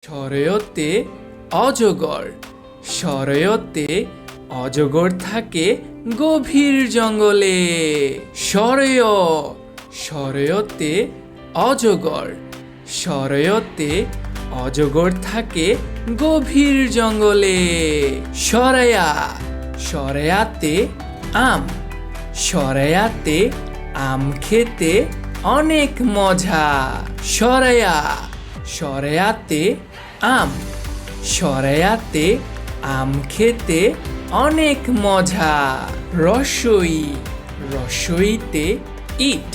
শরয়তে অজগর। শরয়তে অজগর থাকে গভীর জঙ্গলে। শরয়তে অজগর। শরয়তে অজগর থাকে গভীর জঙ্গলে। সরেয়াতে আম। সরেয়াতে আম খেতে অনেক মজা। সরেয়াতে আম। সরেয়াতে আম খেতে অনেক মজা। রসইতে ইট।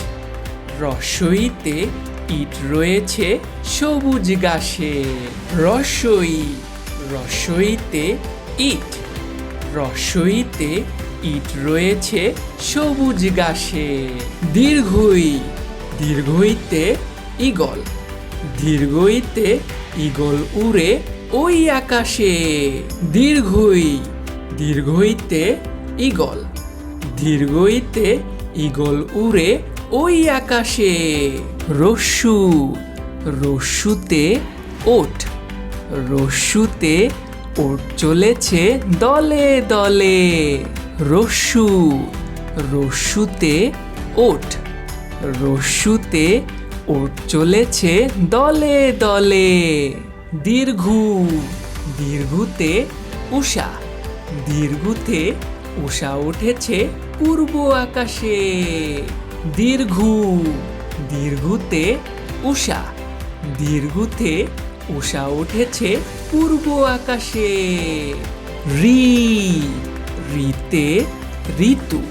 রসইতে ইট রয়েছে সবুজ ঘাসে। রসইতে ইট। রসইতে ইট রয়েছে সবুজ ঘাসে। দীর্ঘইতে ঈগল। দীর্ঘইতে ঈগল উড়ে ওই আকাশে। দীর্ঘইতে ঈগল। দীর্ঘইতে ঈগল উড়ে ওই আকাশে। রস্যুতে ওট। রস্যুতে ওট চলেছে দলে দলে। রস্যুতে ওট। রস্যুতে ওট চলেছে দলে দলে। দীর্ঘুতে উষা। দীর্ঘুতে উষা উঠেছে পূর্ব আকাশে। দীর্ঘুতে উষা। দীর্ঘুতে উষা উঠেছে পূর্ব আকাশে। ঋতে ঋতু।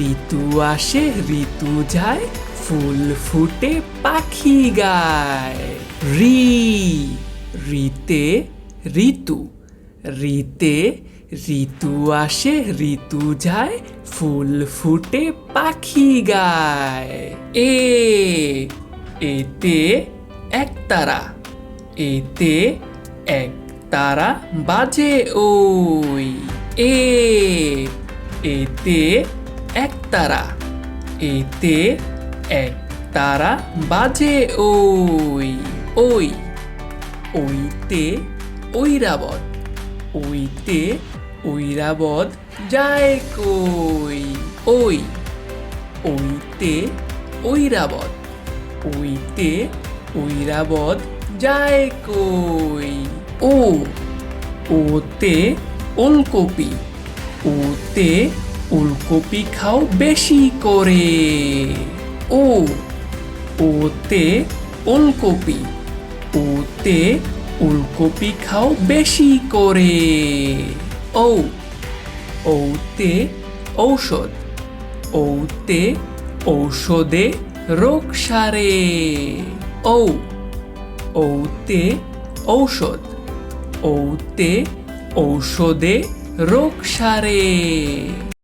ঋতু আসে ঋতু যায়, ফুল ফুটে পাখি গায়। ঋতে ঋতু। ঋতু আসে ঋতু যায়, ফুল ফুটে পাখি গায়। এতে একতারা। এতে একতারা বাজে ওই। এতে একতারা। এতে একতারা বাজে ওই। ওইতে ঐরাবত। ওইতে ঐরাবত যায় কই। ওইতে ঐরাবত। ওইতে ঐরাবত যায় কই। ওতে ওলকপি। ওতে ওলকপি খাও বেশি করে। ওতে ওলকপি। ওতে ওলকপি খাও বেশি করে। ওতে ঔষধ। ওতে ঔষধে রোগ সারে। ওতে ঔষধ। ওতে ঔষধে রোগ সারে।